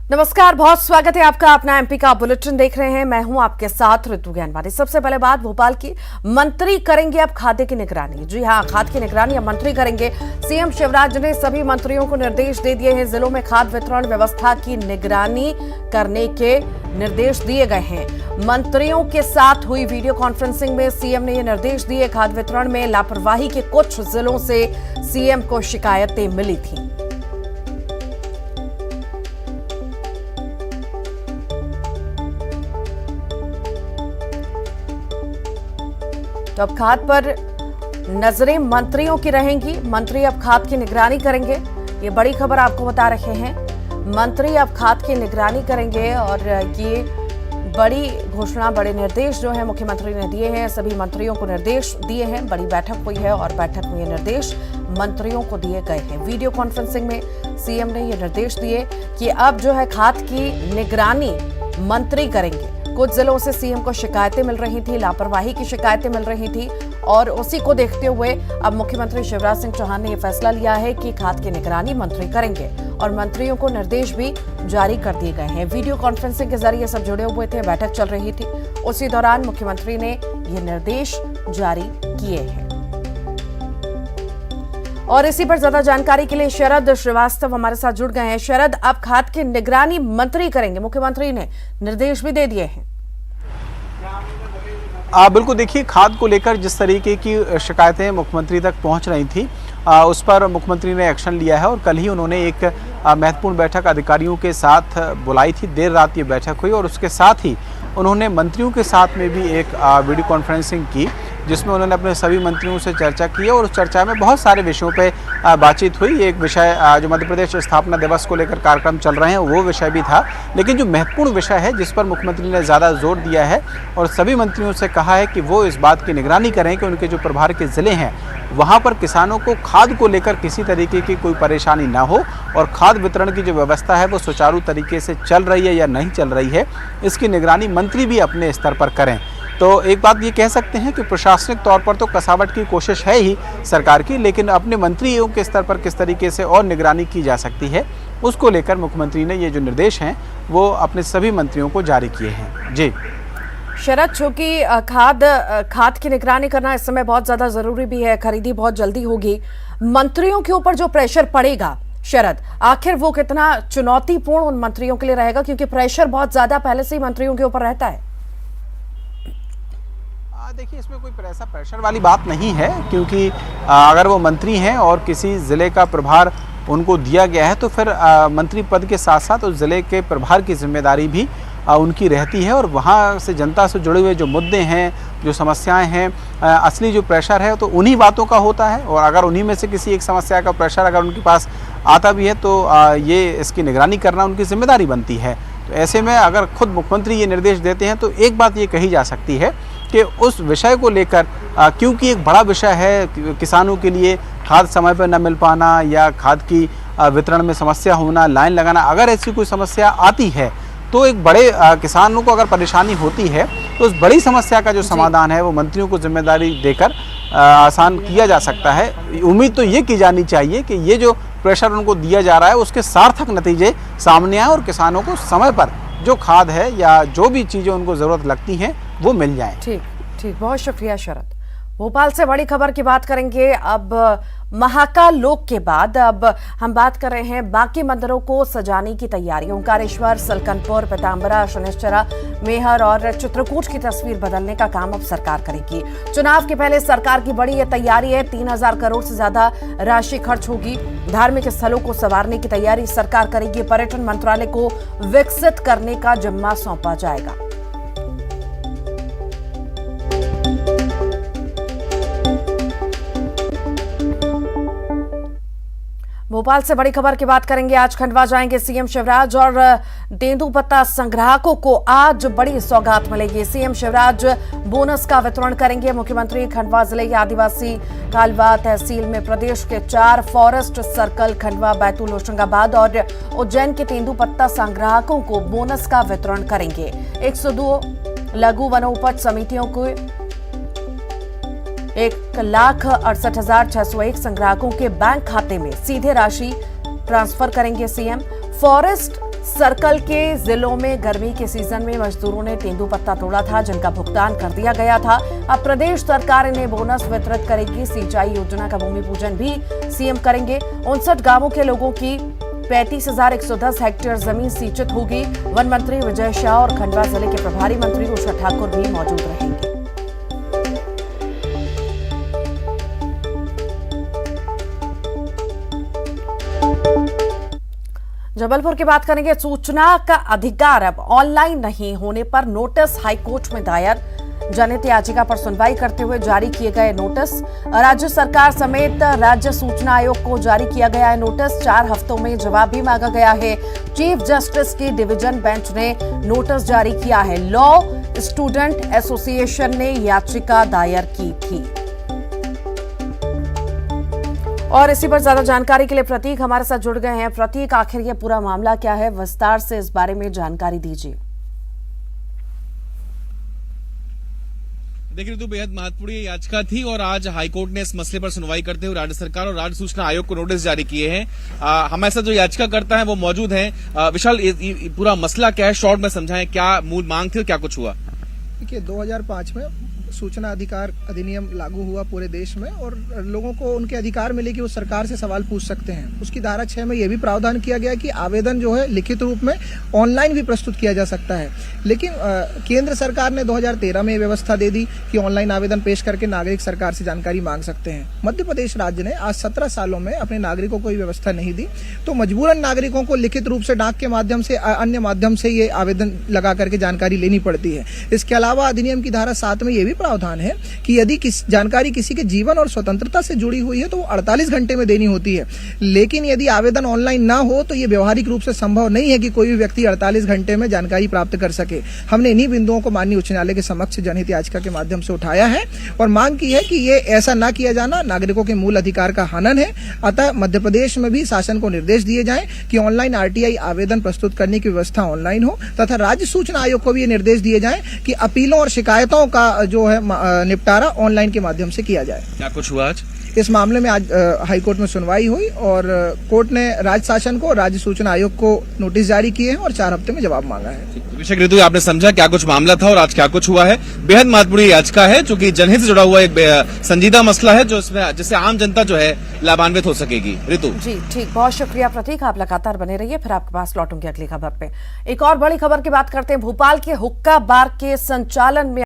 नमस्कार, बहुत स्वागत है आपका अपना एमपी का बुलेटिन देख रहे हैं। मैं हूं आपके साथ ऋतु ज्ञानवानी। सबसे पहले बात भोपाल की। मंत्री करेंगे अब खाद्य की निगरानी। जी हां, खाद्य की निगरानी अब मंत्री करेंगे। सीएम शिवराज ने सभी मंत्रियों को निर्देश दे दिए हैं। जिलों में खाद्य वितरण व्यवस्था की निगरानी करने के निर्देश दिए गए हैं। मंत्रियों के साथ हुई वीडियो कॉन्फ्रेंसिंग में सीएम ने ये निर्देश दिए। खाद्य वितरण में लापरवाही के कुछ जिलों से सीएम को शिकायतें मिली थी। तो अब खाद पर नजरें मंत्रियों की रहेंगी। मंत्री अब खाद की निगरानी करेंगे। ये बड़ी खबर आपको बता रहे हैं। मंत्री अब खाद की निगरानी करेंगे और ये बड़ी घोषणा, बड़े निर्देश जो है मुख्यमंत्री ने दिए हैं। सभी मंत्रियों को निर्देश दिए हैं। बड़ी बैठक हुई है और बैठक में ये निर्देश मंत्रियों को दिए गए हैं। वीडियो कॉन्फ्रेंसिंग में सीएम ने ये निर्देश दिए कि अब जो है खाद की निगरानी मंत्री करेंगे। कुछ जिलों से सीएम को शिकायतें मिल रही थी, लापरवाही की शिकायतें मिल रही थी और उसी को देखते हुए अब मुख्यमंत्री शिवराज सिंह चौहान ने यह फैसला लिया है कि खाद की निगरानी मंत्री करेंगे और मंत्रियों को निर्देश भी जारी कर दिए गए हैं। वीडियो कॉन्फ्रेंसिंग के जरिए सब जुड़े हुए थे, बैठक चल रही थी। उसी दौरान मुख्यमंत्री ने ये निर्देश जारी किए हैं। और इसी पर ज्यादा जानकारी के लिए शरद श्रीवास्तव हमारे साथ जुड़ गए हैं। शरद, अब खाद की निगरानी मंत्री करेंगे, मुख्यमंत्री ने निर्देश भी दे दिए हैं। बिल्कुल, देखिए, खाद को लेकर जिस तरीके की शिकायतें मुख्यमंत्री तक पहुंच रही थी उस पर मुख्यमंत्री ने एक्शन लिया है और कल ही उन्होंने एक महत्वपूर्ण बैठक अधिकारियों के साथ बुलाई थी। देर रात ये बैठक हुई और उसके साथ ही उन्होंने मंत्रियों के साथ में भी एक वीडियो कॉन्फ्रेंसिंग की, जिसमें उन्होंने अपने सभी मंत्रियों से चर्चा की और उस चर्चा में बहुत सारे विषयों पे बातचीत हुई। एक विषय जो मध्य प्रदेश स्थापना दिवस को लेकर कार्यक्रम चल रहे हैं वो विषय भी था, लेकिन जो महत्वपूर्ण विषय है जिस पर मुख्यमंत्री ने ज़्यादा जोर दिया है और सभी मंत्रियों से कहा है कि वो इस बात की निगरानी करें कि उनके जो प्रभार के ज़िले हैं वहाँ पर किसानों को खाद को लेकर किसी तरीके की कोई परेशानी ना हो और खाद वितरण की जो व्यवस्था है वो सुचारू तरीके से चल रही है या नहीं चल रही है, इसकी निगरानी मंत्री भी अपने स्तर पर करें। तो एक बात ये कह सकते हैं कि प्रशासनिक तौर पर तो कसावट की कोशिश है ही सरकार की, लेकिन अपने मंत्रियों के स्तर पर किस तरीके से और निगरानी की जा सकती है उसको लेकर मुख्यमंत्री ने ये जो निर्देश हैं वो अपने सभी मंत्रियों को जारी किए हैं। जी शरद, चूंकि खाद की निगरानी करना इस समय बहुत ज्यादा जरूरी भी है, खरीदी बहुत जल्दी होगी, मंत्रियों के ऊपर जो प्रेशर पड़ेगा शरद, आखिर वो कितना चुनौतीपूर्ण उन मंत्रियों के लिए रहेगा, क्योंकि प्रेशर बहुत ज्यादा पहले से ही मंत्रियों के ऊपर रहता है। देखिए, इसमें कोई ऐसा प्रेशर वाली बात नहीं है, क्योंकि अगर वो मंत्री हैं और किसी ज़िले का प्रभार उनको दिया गया है तो फिर मंत्री पद के साथ साथ उस ज़िले के प्रभार की जिम्मेदारी भी उनकी रहती है और वहाँ से जनता से जुड़े हुए जो मुद्दे हैं, जो समस्याएं हैं, असली जो प्रेशर है तो उन्हीं बातों का होता है। और अगर उन्हीं में से किसी एक समस्या का प्रेशर अगर उनके पास आता भी है तो ये इसकी निगरानी करना उनकी जिम्मेदारी बनती है। तो ऐसे में अगर खुद मुख्यमंत्री ये निर्देश देते हैं तो एक बात ये कही जा सकती है कि उस विषय को लेकर, क्योंकि एक बड़ा विषय है किसानों के लिए, खाद समय पर न मिल पाना या खाद की वितरण में समस्या होना, लाइन लगाना, अगर ऐसी कोई समस्या आती है तो एक बड़े किसानों को अगर परेशानी होती है तो उस बड़ी समस्या का जो समाधान है वो मंत्रियों को जिम्मेदारी देकर आसान किया जा सकता है। उम्मीद तो ये की जानी चाहिए कि ये जो प्रेशर उनको दिया जा रहा है उसके सार्थक नतीजे सामने आए और किसानों को समय पर जो खाद है या जो भी चीज़ें उनको ज़रूरत लगती हैं वो मिल जाए। ठीक, बहुत शुक्रिया शरद। भोपाल से बड़ी खबर की बात करेंगे। अब महाकाल लोक के बाद अब हम बात कर रहे हैं बाकी मंदिरों को सजाने की तैयारी। ओंकारेश्वर, सलकनपुर, पीताम्बरा, शनिश्चरा, मेहर और चित्रकूट की तस्वीर बदलने का काम अब सरकार करेगी। चुनाव के पहले सरकार की बड़ी यह तैयारी है। 3000 करोड़ से ज्यादा राशि खर्च होगी। धार्मिक स्थलों को संवारने की तैयारी सरकार करेगी। पर्यटन मंत्रालय को विकसित करने का जिम्मा सौंपा जाएगा। भोपाल से बड़ी खबर की बात करेंगे। आज खंडवा जाएंगे सीएम शिवराज और तेंदुपत्ता संग्राहकों को आज बड़ी सौगात मिलेगी। सीएम शिवराज बोनस का वितरण करेंगे। मुख्यमंत्री खंडवा जिले के आदिवासी कालवा तहसील में प्रदेश के 4 फॉरेस्ट सर्कल खंडवा, बैतूल, होशंगाबाद और उज्जैन के तेंदुपत्ता संग्राहकों को बोनस का वितरण करेंगे। 102 लघु वनोपज समितियों को 1,68,601 संग्राहकों के बैंक खाते में सीधे राशि ट्रांसफर करेंगे सीएम। फॉरेस्ट सर्कल के जिलों में गर्मी के सीजन में मजदूरों ने तेंदुपत्ता तोड़ा था, जिनका भुगतान कर दिया गया था। अब प्रदेश सरकार इन्हें बोनस वितरित करेगी। सिंचाई योजना का भूमि पूजन भी सीएम करेंगे। 59 गांवों के लोगों की 35,110 हेक्टेयर जमीन सिंचित होगी। वन मंत्री विजय शाह और खंडवा जिले के प्रभारी मंत्री उषा ठाकुर भी मौजूद रहेंगे। जबलपुर की बात करेंगे। सूचना का अधिकार अब ऑनलाइन नहीं होने पर नोटिस हाईकोर्ट में दायर। जनहित याचिका पर सुनवाई करते हुए जारी किए गए नोटिस। राज्य सरकार समेत राज्य सूचना आयोग को जारी किया गया है नोटिस। 4 हफ्तों में जवाब भी मांगा गया है। चीफ जस्टिस की डिवीजन बेंच ने नोटिस जारी किया है। लॉ स्टूडेंट एसोसिएशन ने याचिका दायर की थी। और इसी पर ज्यादा जानकारी के लिए प्रतीक हमारे साथ जुड़ गए हैं। प्रतीक, आखिर ये पूरा मामला क्या है, विस्तार से इस बारे में जानकारी दीजिए। देखिए ऋतु, बेहद महत्वपूर्ण ये याचिका थी और आज हाईकोर्ट ने इस मसले पर सुनवाई करते हुए राज्य सरकार और राज्य सूचना आयोग को नोटिस जारी किए हैं। हमारे साथ जो याचिका करता है वो मौजूद हैं। विशाल, पूरा मसला क्या है, शॉर्ट में समझाएं, क्या मूल मांग थी और क्या कुछ हुआ? देखिए, 2005 में सूचना अधिकार अधिनियम लागू हुआ पूरे देश में और लोगों को उनके अधिकार मिले कि वो सरकार से सवाल पूछ सकते हैं। उसकी धारा 6 में यह भी प्रावधान किया गया कि आवेदन जो है लिखित रूप में ऑनलाइन भी प्रस्तुत किया जा सकता है। लेकिन केंद्र सरकार ने 2013 में व्यवस्था दे दी कि ऑनलाइन आवेदन पेश करके नागरिक सरकार से जानकारी मांग सकते हैं। मध्य प्रदेश राज्य ने आज 17 सालों में अपने नागरिकों को ये व्यवस्था नहीं दी, तो मजबूरन नागरिकों को लिखित रूप से डाक के माध्यम से अन्य माध्यम से ये आवेदन लगा करके जानकारी लेनी पड़ती है। इसके अलावा अधिनियम की धारा 7 में यह भी प्रावधान है कि यदि जानकारी किसी के जीवन और स्वतंत्रता से जुड़ी हुई है तो वो 48 घंटे में देनी होती है। लेकिन यदि आवेदन ऑनलाइन ना हो तो ये व्यवहारिक रूप से संभव नहीं है कि कोई भी व्यक्ति 48 घंटे में जानकारी प्राप्त कर सके। हमने इन्हीं बिंदुओं को माननीय उच्च न्यायालय के समक्ष जनहित याचिका के माध्यम से उठाया है और मांग की है कि ये ऐसा ना किया जाना नागरिकों के मूल अधिकार का हनन है। अतः मध्य प्रदेश में भी शासन को निर्देश दिए जाएं कि ऑनलाइन आरटीआई आवेदन प्रस्तुत करने की व्यवस्था ऑनलाइन हो तथा राज्य सूचना आयोग को भी ये निर्देश दिए जाएं कि अपीलों और शिकायतों का जो है निपटारा ऑनलाइन के माध्यम से किया जाए। क्या कुछ हुआ आज इस मामले में? आज हाईकोर्ट में सुनवाई हुई और कोर्ट ने राज्य शासन को, राज्य सूचना आयोग को नोटिस जारी किए हैं और 4 हफ्ते में जवाब मांगा है। विशेष ऋतु, आपने समझा क्या कुछ मामला था और आज क्या कुछ हुआ है। बेहद महत्वपूर्ण याचिका है जो कि जनहित से जुड़ा हुआ एक संजीदा मसला है जो इसमें जिससे आम जनता जो है लाभान्वित हो सकेगी। ऋतु जी ठीक, बहुत शुक्रिया प्रतीक, आप लगातार बने रहिए, फिर आपके पास लौटूंगी अगली खबर पे। एक और बड़ी खबर की बात करते हैं। भोपाल के हुक्का बार के संचालन में